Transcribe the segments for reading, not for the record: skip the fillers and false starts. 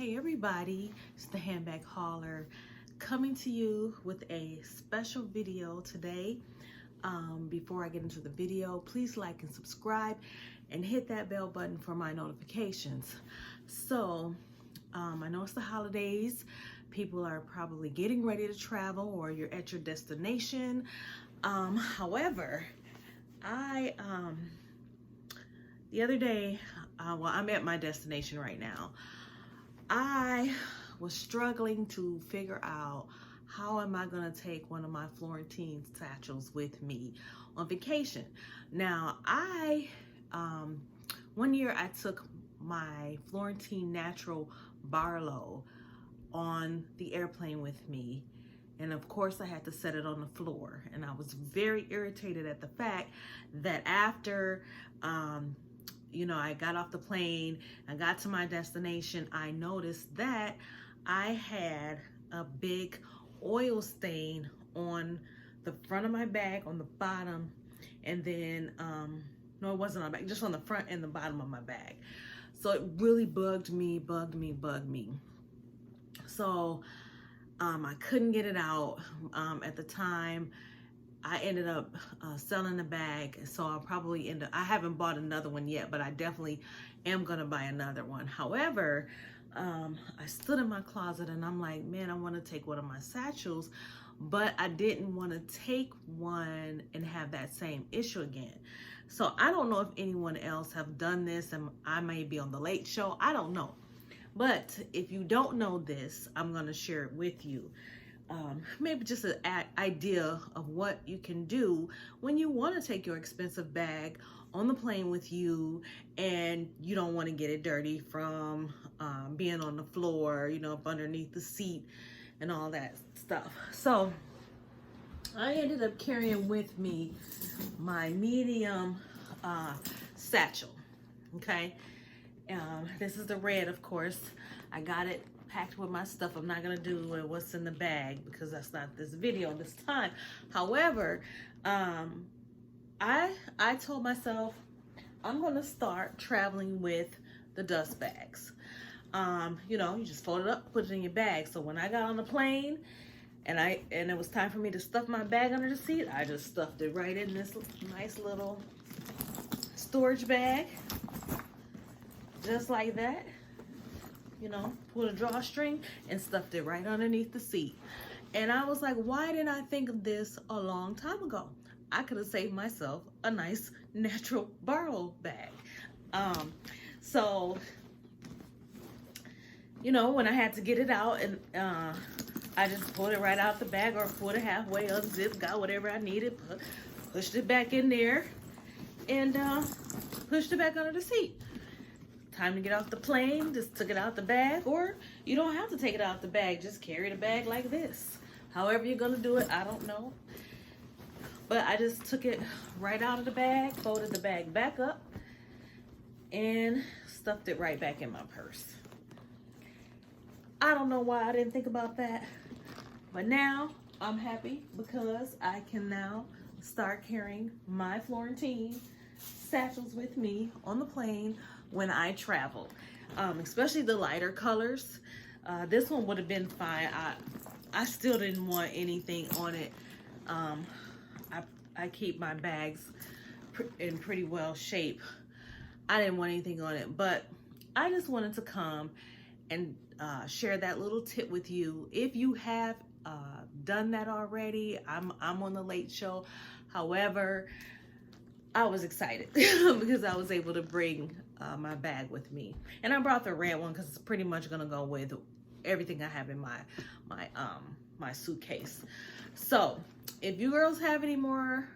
Hey everybody, it's the Handbag Hauler coming to you with a special video today. Before I get into the video, please like and subscribe and hit that bell button for my notifications. So, I know it's the holidays. People are probably getting ready to travel or you're at your destination. However, the other day, well, I'm at my destination right now. I was struggling to figure out how am I going to take one of my Florentine satchels with me on vacation. Now, one year I took my Florentine Natural Barlow on the airplane with me. And of course I had to set it on the floor. And I was very irritated at the fact that after, I got off the plane, I got to my destination, I noticed that I had a big oil stain on the front of my bag, on the bottom, and then, no, it wasn't on the back, just on the front and the bottom of my bag. So it really bugged me. So I couldn't get it out. At the time, I ended up selling the bag, so I'll probably I haven't bought another one yet, but I definitely am gonna buy another one. However, I stood in my closet and I'm like, man, I want to take one of my satchels, but I didn't want to take one and have that same issue again. So I don't know if anyone else have done this, and I may be on the Late Show, I don't know. But if you don't know this, I'm gonna share it with you. Maybe just an idea of what you can do when you want to take your expensive bag on the plane with you and you don't want to get it dirty from being on the floor, up underneath the seat and all that stuff. So I ended up carrying with me my medium satchel. Okay, this is the red, of course. I got it packed with my stuff. I'm not gonna do what's in the bag because that's not this video this time. However, I told myself I'm gonna start traveling with the dust bags. You just fold it up, put it in your bag. So when I got on the plane and it was time for me to stuff my bag under the seat, I just stuffed it right in this nice little storage bag, just like that. Pulled a drawstring and stuffed it right underneath the seat. And I was like, why didn't I think of this a long time ago? I could have saved myself a nice natural Barlow bag. So, when I had to get it out, and I just pulled it right out the bag, or pulled it halfway, unzipped, got whatever I needed, pushed it back in there, and pushed it back under the seat. Time to get off the plane, just took it out the bag, or you don't have to take it out the bag, just carry the bag like this. However you're gonna do it, I don't know. But I just took it right out of the bag, folded the bag back up, and stuffed it right back in my purse. I don't know why I didn't think about that, but now I'm happy because I can now start carrying my Florentine satchels with me on the plane when I travel, especially the lighter colors. This one would have been fine. I still didn't want anything on it. I keep my bags in pretty well shape. I didn't want anything on it, but I just wanted to come and share that little tip with you. If you have done that already, I'm on the Late Show. However, I was excited because I was able to bring my bag with me, and I brought the red one because it's pretty much gonna go with everything I have in my suitcase. So if you girls have any more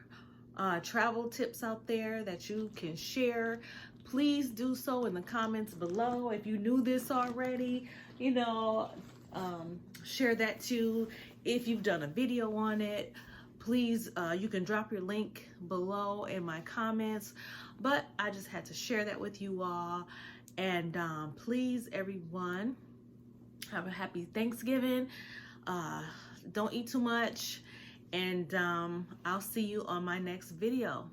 travel tips out there that you can share, please do so in the comments below. If you knew this already, share that too. If you've done a video on it, please, you can drop your link below in my comments, but I just had to share that with you all. And please, everyone, have a happy Thanksgiving. Don't eat too much, and I'll see you on my next video.